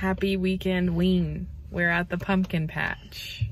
Happy Weekendween. We're at the pumpkin patch.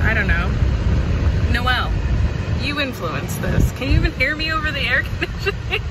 I don't know. Noelle, you influenced this. Can you even hear me over the air conditioning?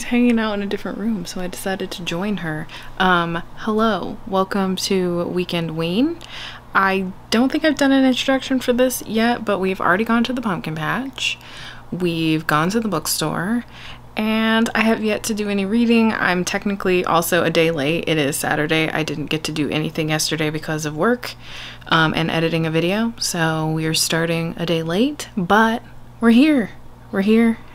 Hanging out in a different room, so I decided to join her. Hello, welcome to Weekendween. I don't think I've done an introduction for this yet, but we've already gone to the pumpkin patch, we've gone to the bookstore, and I have yet to do any reading. I'm technically also a day late. It is Saturday. I didn't get to do anything yesterday because of work and editing a video, so we are starting a day late, but we're here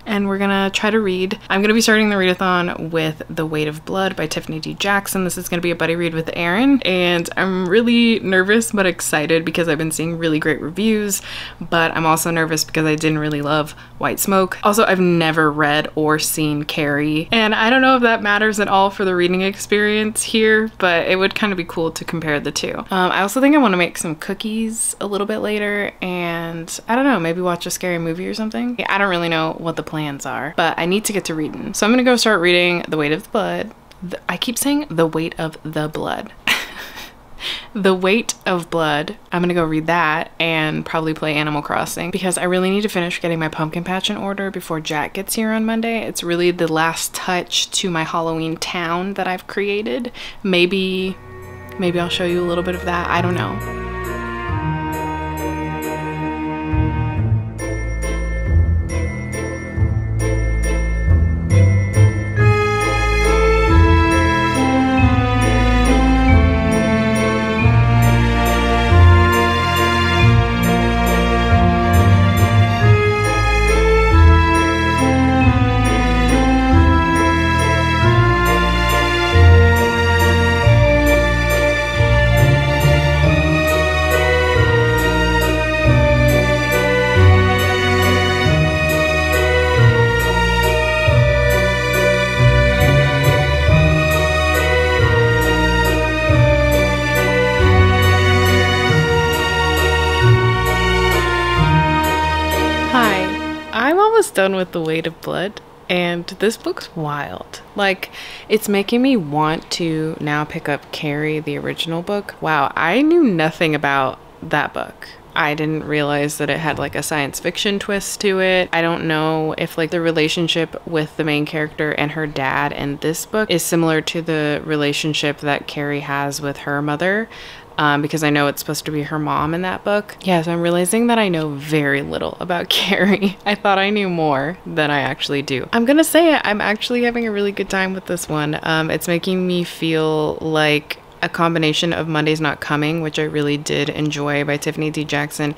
and we're gonna try to read. I'm gonna be starting the readathon with The Weight of Blood by Tiffany D. Jackson. This is gonna be a buddy read with Erin, and I'm really nervous but excited because I've been seeing really great reviews, but I'm also nervous because I didn't really love White Smoke. Also, I've never read or seen Carrie, and I don't know if that matters at all for the reading experience here, but it would kind of be cool to compare the two. I also think I want to make some cookies a little bit later, and I don't know, maybe watch a scary movie or something. I don't really know what the plans are, but I need to get to reading. So I'm gonna go start reading The Weight of the Blood. I keep saying The Weight of the Blood. The Weight of Blood. I'm gonna go read that and probably play Animal Crossing because I really need to finish getting my pumpkin patch in order before Jack gets here on Monday. It's really the last touch to my Halloween town that I've created. Maybe I'll show you a little bit of that. I don't know. Done with The Weight of Blood, and this book's wild. Like, it's making me want to now pick up Carrie, the original book. Wow, I knew nothing about that book. I didn't realize that it had like a science fiction twist to it. I don't know if like the relationship with the main character and her dad in this book is similar to the relationship that Carrie has with her mother. Because I know it's supposed to be her mom in that book. Yeah, so I'm realizing that I know very little about Carrie. I thought I knew more than I actually do. I'm gonna say it, I'm actually having a really good time with this one. It's making me feel like a combination of Monday's Not Coming, which I really did enjoy, by Tiffany D. Jackson,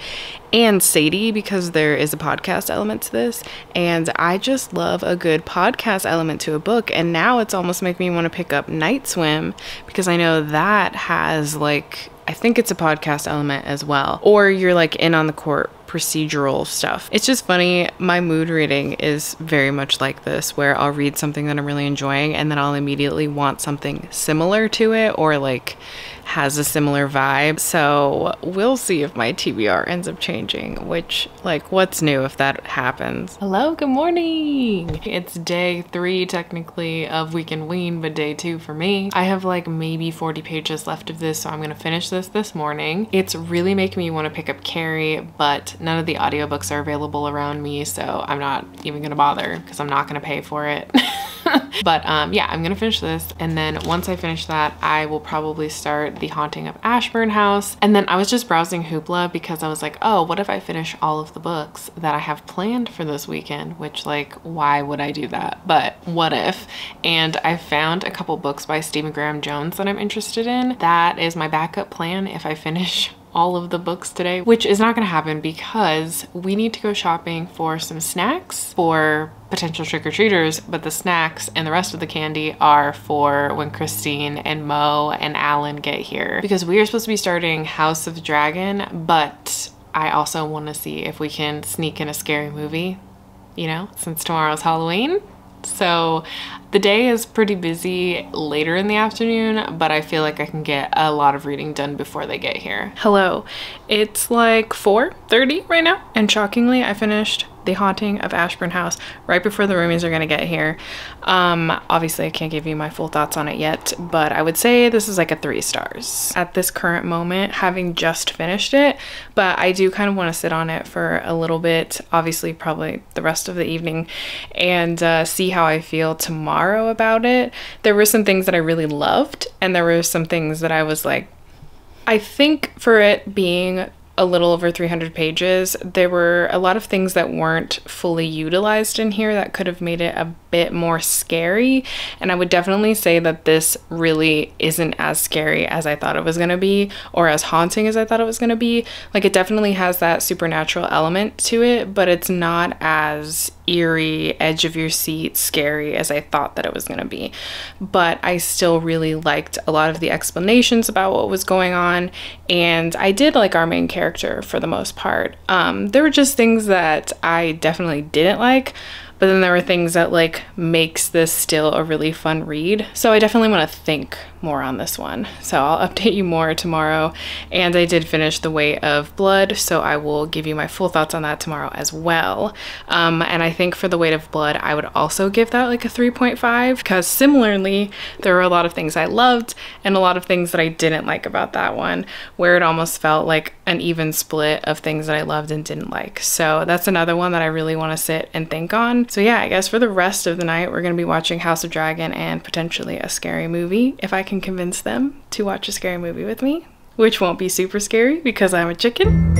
and Sadie, because there is a podcast element to this, and I just love a good podcast element to a book. And now it's almost making me want to pick up Night Swim, because I know that has like, I think it's a podcast element as well, or you're like in on the court procedural stuff. It's just funny, my mood reading is very much like this, where I'll read something that I'm really enjoying and then I'll immediately want something similar to it, or like has a similar vibe. So we'll see if my TBR ends up changing, which, like, what's new if that happens. Hello, good morning. It's day 3 technically of Weekendween, but day 2 for me. I have like maybe 40 pages left of this, so I'm gonna finish this morning. It's really making me want to pick up Carrie, but none of the audiobooks are available around me, so I'm not even gonna bother because I'm not gonna pay for it. But yeah, I'm gonna finish this, and then once I finish that, I will probably start The Haunting of Ashburn House. And then I was just browsing Hoopla because I was like, oh, what if I finish all of the books that I have planned for this weekend? Which, like, why would I do that? But what if? And I found a couple books by Stephen Graham Jones that I'm interested in. That is my backup plan if I finish all of the books today, which is not gonna happen because we need to go shopping for some snacks for potential trick-or-treaters, but the snacks and the rest of the candy are for when Christine and Mo and Alan get here, because we are supposed to be starting House of Dragon, but I also want to see if we can sneak in a scary movie, you know, since tomorrow's Halloween. So the day is pretty busy later in the afternoon, but I feel like I can get a lot of reading done before they get here. Hello, it's like 4:30 right now, and shockingly I finished The Haunting of Ashburn House right before the roomies are gonna get here. Obviously I can't give you my full thoughts on it yet, but I would say this is like a 3 stars at this current moment, having just finished it. But I do kind of want to sit on it for a little bit, obviously probably the rest of the evening, and see how I feel tomorrow about it. There were some things that I really loved, and there were some things that I was like, I think for it being a little over 300 pages, there were a lot of things that weren't fully utilized in here that could have made it a bit more scary. And I would definitely say that this really isn't as scary as I thought it was gonna be, or as haunting as I thought it was gonna be. Like, it definitely has that supernatural element to it, but it's not as eerie, edge of your seat scary as I thought that it was gonna be. But I still really liked a lot of the explanations about what was going on, and I did like our main character for the most part. There were just things that I definitely didn't like, but then there were things that like makes this still a really fun read. So I definitely want to think more on this one. So I'll update you more tomorrow. And I did finish The Weight of Blood, so I will give you my full thoughts on that tomorrow as well. And I think for The Weight of Blood, I would also give that like a 3.5, because similarly, there were a lot of things I loved and a lot of things that I didn't like about that one, where it almost felt like an even split of things that I loved and didn't like. So that's another one that I really want to sit and think on. So yeah, I guess for the rest of the night, we're going to be watching House of Dragon and potentially a scary movie, if I can convince them to watch a scary movie with me, which won't be super scary because I'm a chicken.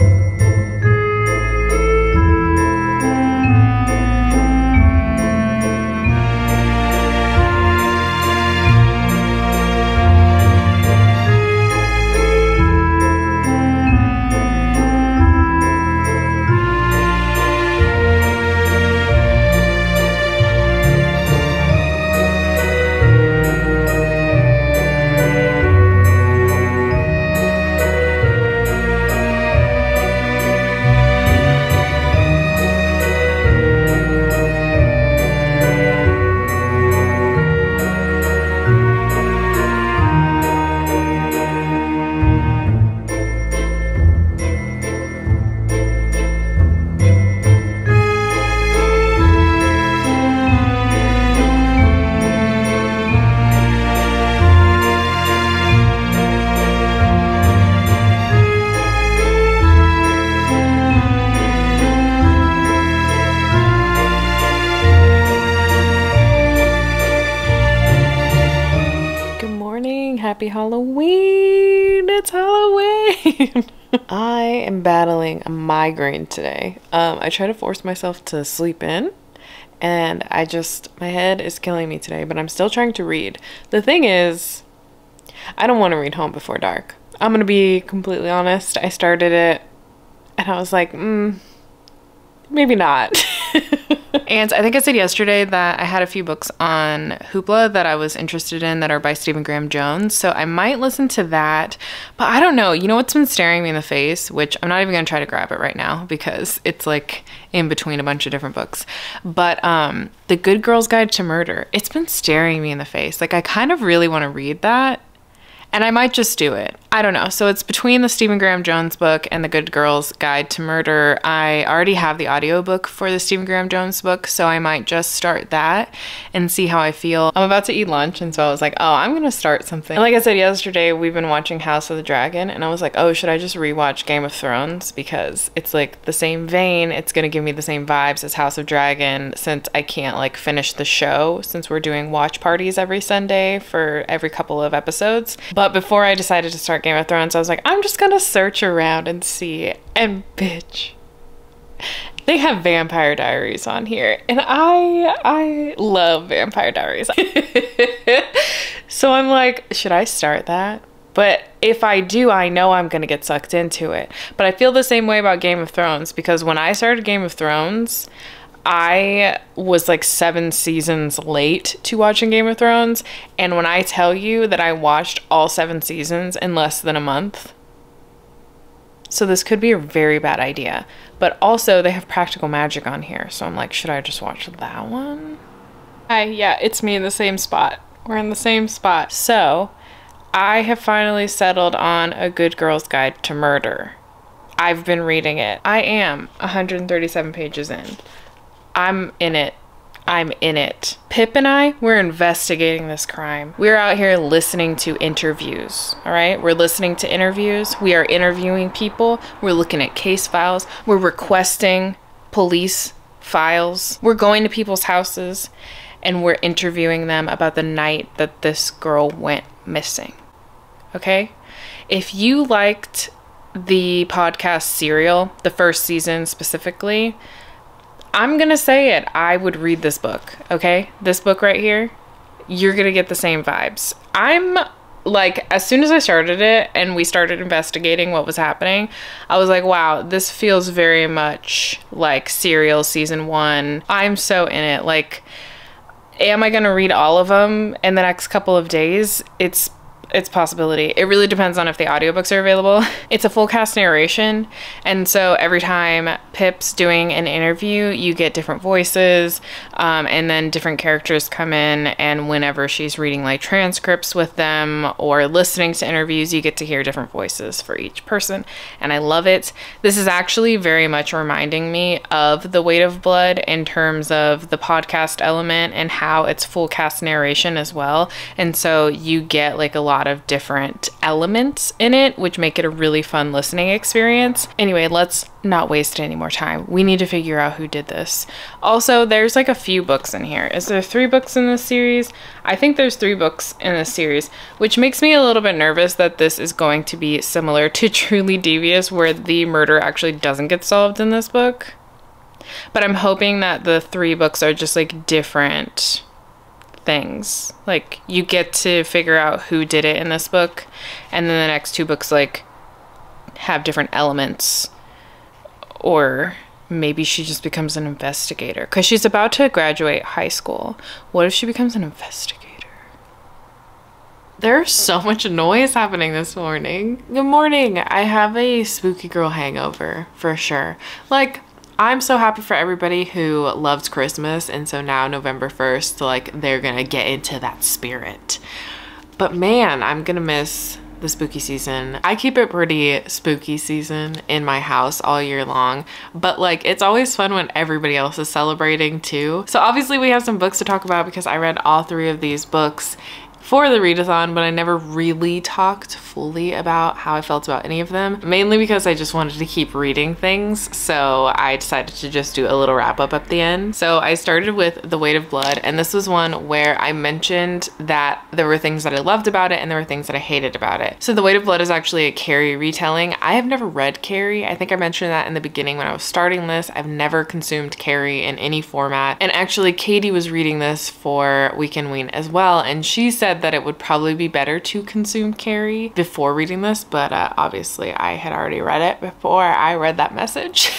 Happy Halloween! It's Halloween! I am battling a migraine today. I try to force myself to sleep in, and my head is killing me today, but I'm still trying to read. The thing is, I don't want to read Home Before Dark. I'm gonna be completely honest. I started it, and I was like, maybe not. And I think I said yesterday that I had a few books on Hoopla that I was interested in that are by Stephen Graham Jones, so I might listen to that, but I don't know. You know what's been staring me in the face, which I'm not even gonna try to grab it right now because it's like in between a bunch of different books, but The Good Girl's Guide to Murder. It's been staring me in the face. Like, I kind of really want to read that, and I might just do it. I don't know. So it's between the Stephen Graham Jones book and The Good Girl's Guide to Murder. I already have the audiobook for the Stephen Graham Jones book, so I might just start that and see how I feel. I'm about to eat lunch, and so I was like, oh, I'm gonna start something. And like I said yesterday, we've been watching House of the Dragon, and I was like, oh, should I just rewatch Game of Thrones? Because it's like the same vein. It's gonna give me the same vibes as House of Dragon, since I can't like finish the show, since we're doing watch parties every Sunday for every couple of episodes. But before I decided to start Game of Thrones, I was like, I'm just gonna search around and see. And bitch, they have Vampire Diaries on here, and I love Vampire Diaries. So I'm like, should I start that? But if I do, I know I'm gonna get sucked into it. But I feel the same way about Game of Thrones, because when I started Game of Thrones, I was like 7 seasons late to watching Game of Thrones, and when I tell you that I watched all 7 seasons in less than a month, so this could be a very bad idea. But also they have Practical Magic on here, so I'm like, should I just watch that one? Hi, yeah, it's me in the same spot. We're in the same spot. So I have finally settled on A Good Girl's Guide to Murder. I've been reading it. I am 137 pages in. I'm in it. I'm in it. Pip and I, we're investigating this crime. We're out here listening to interviews, all right? We're listening to interviews. We are interviewing people. We're looking at case files. We're requesting police files. We're going to people's houses, and we're interviewing them about the night that this girl went missing, okay? If you liked the podcast Serial, the first season specifically, I'm gonna say it, I would read this book, okay? This book right here, you're gonna get the same vibes. I'm like, as soon as I started it and we started investigating what was happening, I was like, wow, this feels very much like Serial season 1. I'm so in it. Like, am I gonna read all of them in the next couple of days? It's possibility. It really depends on if the audiobooks are available. It's a full cast narration, and so every time Pip's doing an interview, you get different voices, and then different characters come in, and whenever she's reading like transcripts with them or listening to interviews, you get to hear different voices for each person, and I love it. This is actually very much reminding me of The Weight of Blood in terms of the podcast element and how it's full cast narration as well, and so you get like a lot of different elements in it, which make it a really fun listening experience. Anyway, let's not waste any more time. We need to figure out who did this. Also, there's like a few books in here. Is there 3 books in this series? I think there's 3 books in this series, which makes me a little bit nervous that this is going to be similar to Truly Devious, where the murder actually doesn't get solved in this book. But I'm hoping that the 3 books are just like different things. Like, you get to figure out who did it in this book, and then the next 2 books like have different elements, or maybe she just becomes an investigator because she's about to graduate high school. What if she becomes an investigator? There's so much noise happening this morning. Good morning. I have a spooky girl hangover for sure. Like, I'm so happy for everybody who loves Christmas, and so now November 1st, like, they're gonna get into that spirit. But man, I'm gonna miss the spooky season. I keep it pretty spooky season in my house all year long, but like, it's always fun when everybody else is celebrating too. So obviously we have some books to talk about because I read all 3 of these books for the readathon, but I never really talked fully about how I felt about any of them, mainly because I just wanted to keep reading things, so I decided to just do a little wrap up at the end. So I started with The Weight of Blood, and this was one where I mentioned that there were things that I loved about it and there were things that I hated about it. So The Weight of Blood is actually a Carrie retelling. I have never read Carrie. I think I mentioned that in the beginning when I was starting this. I've never consumed Carrie in any format, and actually Katie was reading this for Weekendween as well, and she said that it would probably be better to consume Carrie before reading this, but obviously I had already read it before I read that message.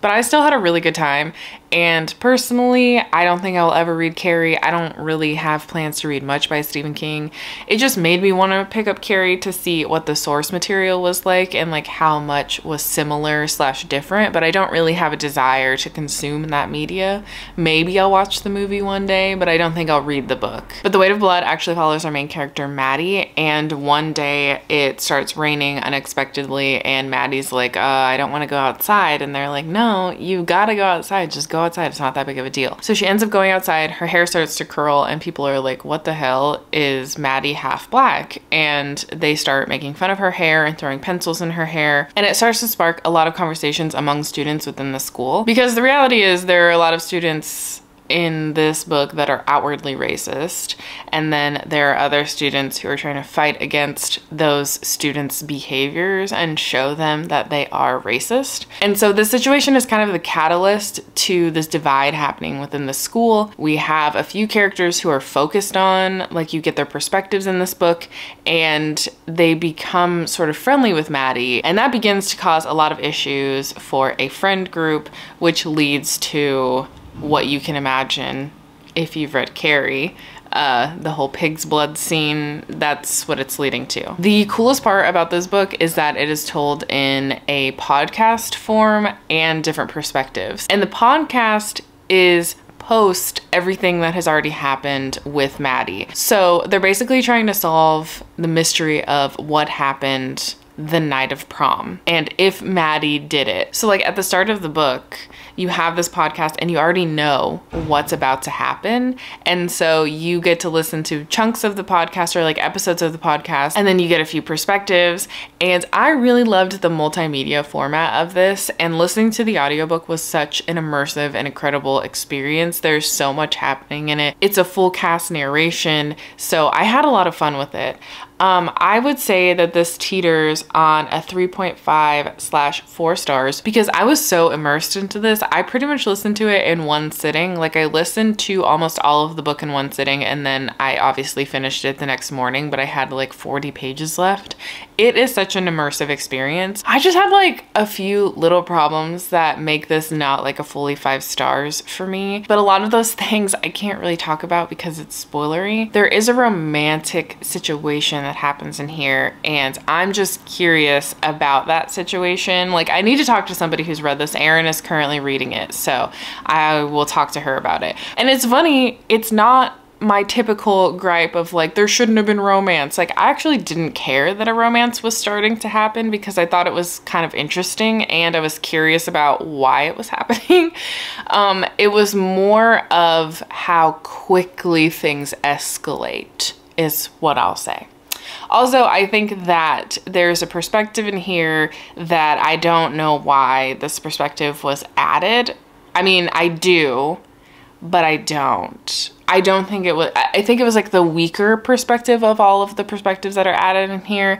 But I still had a really good time, and personally, I don't think I'll ever read Carrie. I don't really have plans to read much by Stephen King. It just made me want to pick up Carrie to see what the source material was like and like how much was similar / different, but I don't really have a desire to consume that media. Maybe I'll watch the movie one day, but I don't think I'll read the book. But The Weight of Blood actually follows our main character, Maddie, and one day it starts raining unexpectedly, and Maddie's like, I don't want to go outside, and they're like, no, you gotta go outside, just go outside, it's not that big of a deal. So she ends up going outside, her hair starts to curl, and people are like, what the hell, is Maddie half black? And they start making fun of her hair and throwing pencils in her hair, and it starts to spark a lot of conversations among students within the school, because the reality is there are a lot of students in this book that are outwardly racist, and then there are other students who are trying to fight against those students' behaviors and show them that they are racist. And so this situation is kind of the catalyst to this divide happening within the school. We have a few characters who are focused on, like, you get their perspectives in this book, and they become sort of friendly with Maddie, and that begins to cause a lot of issues for a friend group, which leads to what you can imagine if you've read Carrie, the whole pig's blood scene. That's what it's leading to. The coolest part about this book is that it is told in a podcast form and different perspectives. And the podcast is post everything that has already happened with Maddie. So they're basically trying to solve the mystery of what happened the night of prom and if Maddie did it. So like at the start of the book, you have this podcast and you already know what's about to happen. And so you get to listen to chunks of the podcast or like episodes of the podcast, and then you get a few perspectives. And I really loved the multimedia format of this, and listening to the audiobook was such an immersive and incredible experience. There's so much happening in it. It's a full cast narration, so I had a lot of fun with it. I would say that this teeters on a 3.5/4 stars because I was so immersed into this. I pretty much listened to it in one sitting. Like I listened to almost all of the book in one sitting, and then I obviously finished it the next morning, but I had like 40 pages left. It is such an immersive experience. I just had like a few little problems that make this not like a fully 5 stars for me, but a lot of those things I can't really talk about because it's spoilery. There is a romantic situation that happens in here, and I'm just curious about that situation. Like I need to talk to somebody who's read this. Erin is currently reading it, so I will talk to her about it. And it's funny, it's not my typical gripe of like there shouldn't have been romance. Like I actually didn't care that a romance was starting to happen because I thought it was kind of interesting and I was curious about why it was happening. It was more of how quickly things escalate is what I'll say. Also, I think that there's a perspective in here that I don't know why this perspective was added. I mean, I do, but I don't. I don't think it was, I think it was like the weaker perspective of all of the perspectives that are added in here.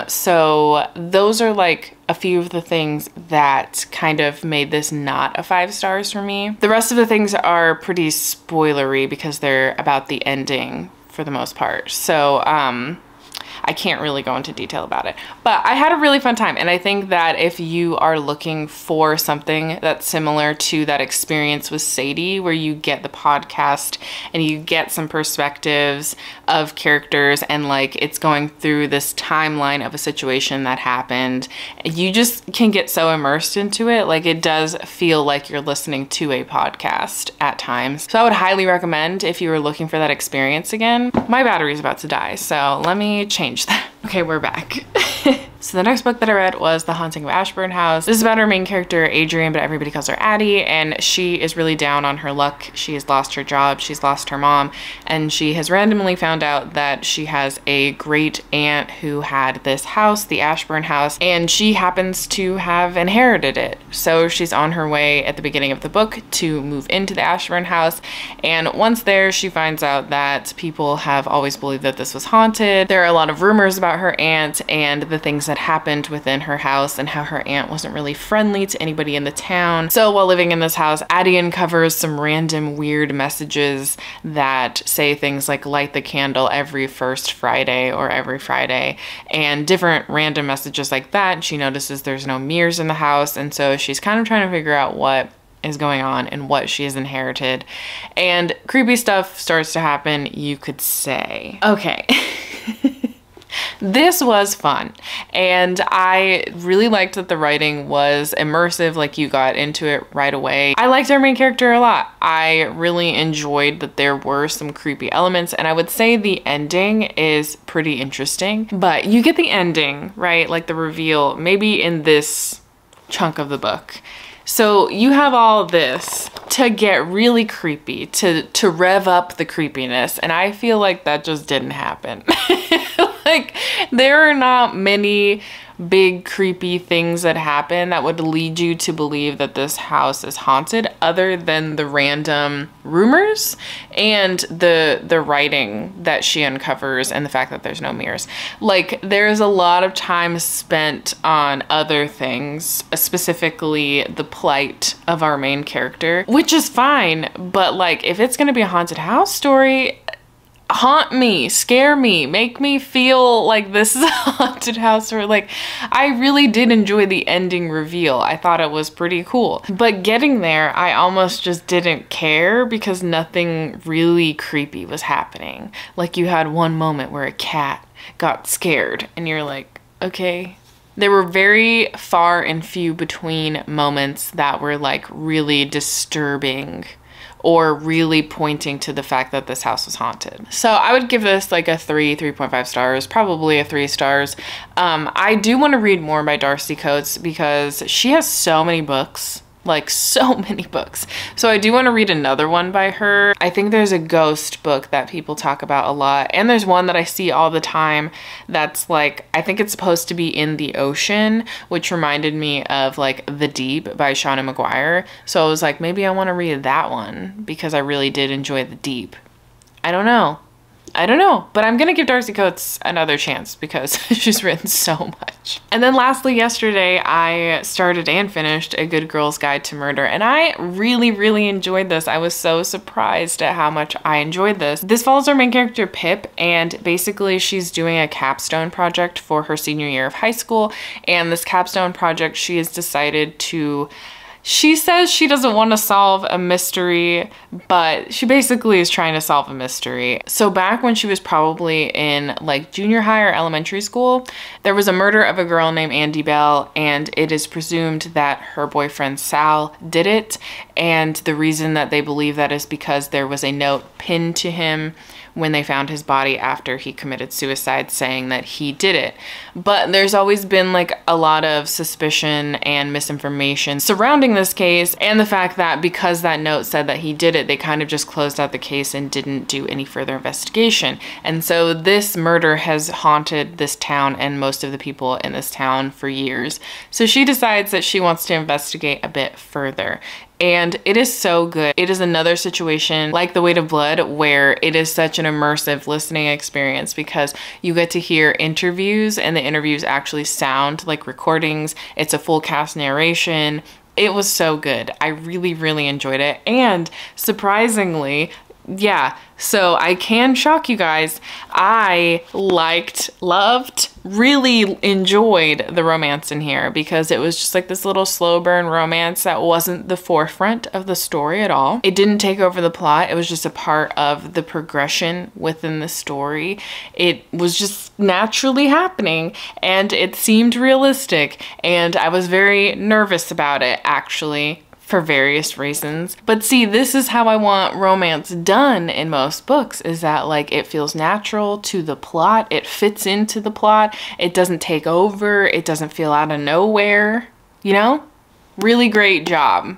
So those are like a few of the things that kind of made this not a 5 stars for me. The rest of the things are pretty spoilery because they're about the ending for the most part. So, I can't really go into detail about it, but I had a really fun time. And I think that if you are looking for something that's similar to that experience with Sadie, where you get the podcast and you get some perspectives of characters and like it's going through this timeline of a situation that happened, you just can get so immersed into it. Like it does feel like you're listening to a podcast at times. So I would highly recommend if you were looking for that experience again. My battery's about to die, so let me change that. Okay, we're back. So the next book that I read was The Haunting of Ashburn House. This is about our main character, Adrian, but everybody calls her Addie, and she is really down on her luck. She has lost her job, she's lost her mom, and she has randomly found out that she has a great aunt who had this house, the Ashburn House, and she happens to have inherited it. So she's on her way at the beginning of the book to move into the Ashburn House, and once there, she finds out that people have always believed that this was haunted. There are a lot of rumors about her aunt and the things that happened within her house and how her aunt wasn't really friendly to anybody in the town. So while living in this house, Addie uncovers some random weird messages that say things like light the candle every first Friday or every Friday, and different random messages like that. She notices there's no mirrors in the house, and so she's kind of trying to figure out what is going on and what she has inherited. And creepy stuff starts to happen, you could say. Okay. This was fun, and I really liked that the writing was immersive, like you got into it right away. I liked our main character a lot. I really enjoyed that there were some creepy elements, and I would say the ending is pretty interesting, but you get the ending, right? Like the reveal, maybe in this chunk of the book. So you have all this to get really creepy, to rev up the creepiness, and I feel like that just didn't happen. Like, there are not many big creepy things that happen that would lead you to believe that this house is haunted, other than the random rumors and the writing that she uncovers and the fact that there's no mirrors. Like, there's a lot of time spent on other things, specifically the plight of our main character, which is fine, but like, if it's gonna be a haunted house story, haunt me, scare me, make me feel like this is a haunted house. Or like, I really did enjoy the ending reveal. I thought it was pretty cool. But getting there, I almost just didn't care because nothing really creepy was happening. Like, you had one moment where a cat got scared and you're like, okay. There were very far and few between moments that were like really disturbing or really pointing to the fact that this house was haunted. So I would give this like a 3.5 stars, probably a 3 stars. I do want to read more by Darcy Coates because she has so many books, like so many books. So I do want to read another one by her. I think there's a ghost book that people talk about a lot. And there's one that I see all the time that's like, I think it's supposed to be in the ocean, which reminded me of like The Deep by Shauna McGuire. So I was like, maybe I want to read that one because I really did enjoy The Deep. I don't know. I don't know, but I'm gonna give Darcy Coates another chance because she's written so much. And then lastly, yesterday I started and finished A Good Girl's Guide to Murder, and I really enjoyed this. I was so surprised at how much I enjoyed this. This follows our main character Pip, and basically she's doing a capstone project for her senior year of high school, and this capstone project she has decided to, she says she doesn't want to solve a mystery, but she basically is trying to solve a mystery. So back when she was probably in like junior high or elementary school, there was a murder of a girl named Andy Bell, and it is presumed that her boyfriend Sal did it. And the reason that they believe that is because there was a note pinned to him when they found his body after he committed suicide saying that he did it. But there's always been like a lot of suspicion and misinformation surrounding this case, and the fact that because that note said that he did it, they kind of just closed out the case and didn't do any further investigation. And so this murder has haunted this town and most of the people in this town for years. So she decides that she wants to investigate a bit further. And it is so good. It is another situation like The Weight of Blood where it is such an immersive listening experience because you get to hear interviews, and the interviews actually sound like recordings. It's a full cast narration. It was so good. I really enjoyed it. And surprisingly, yeah, so I can shock you guys. I loved, really enjoyed the romance in here because it was just like this little slow burn romance that wasn't the forefront of the story at all. It didn't take over the plot. It was just a part of the progression within the story. It was just naturally happening, and it seemed realistic, and I was very nervous about it actually, for various reasons. But see, this is how I want romance done in most books, is that like it feels natural to the plot, it fits into the plot, it doesn't take over, it doesn't feel out of nowhere, you know? Really great job.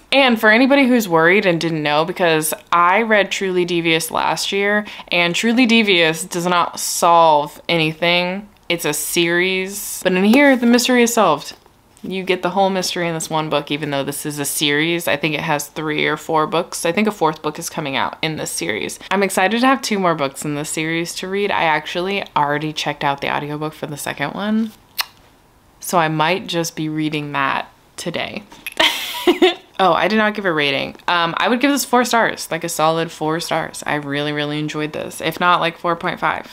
And for anybody who's worried and didn't know, because I read Truly Devious last year, and Truly Devious does not solve anything. It's a series, but in here the mystery is solved. You get the whole mystery in this one book, even though this is a series. I think it has 3 or 4 books. I think a 4th book is coming out in this series. I'm excited to have 2 more books in this series to read. I actually already checked out the audiobook for the 2nd one, so I might just be reading that today. Oh, I did not give a rating. I would give this 4 stars, like a solid 4 stars. I really enjoyed this, if not like 4.5.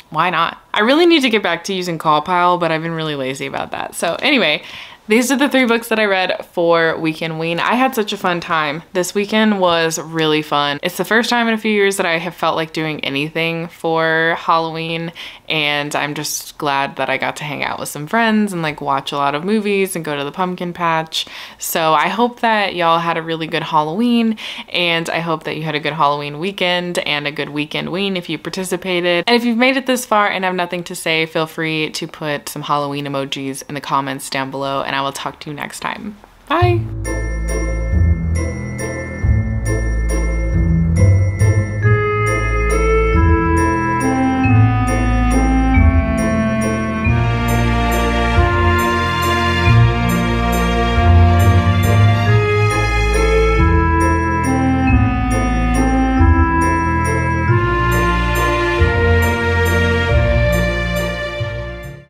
Why not? I really need to get back to using CallPile, but I've been really lazy about that. So anyway, these are the 3 books that I read for Weekendween. I had such a fun time. This weekend was really fun. It's the first time in a few years that I have felt like doing anything for Halloween, and I'm just glad that I got to hang out with some friends and like watch a lot of movies and go to the pumpkin patch. So I hope that y'all had a really good Halloween, and I hope that you had a good Halloween weekend and a good Weekendween if you participated. And if you've made it this far and have nothing to say, feel free to put some Halloween emojis in the comments down below, and I will talk to you next time. Bye!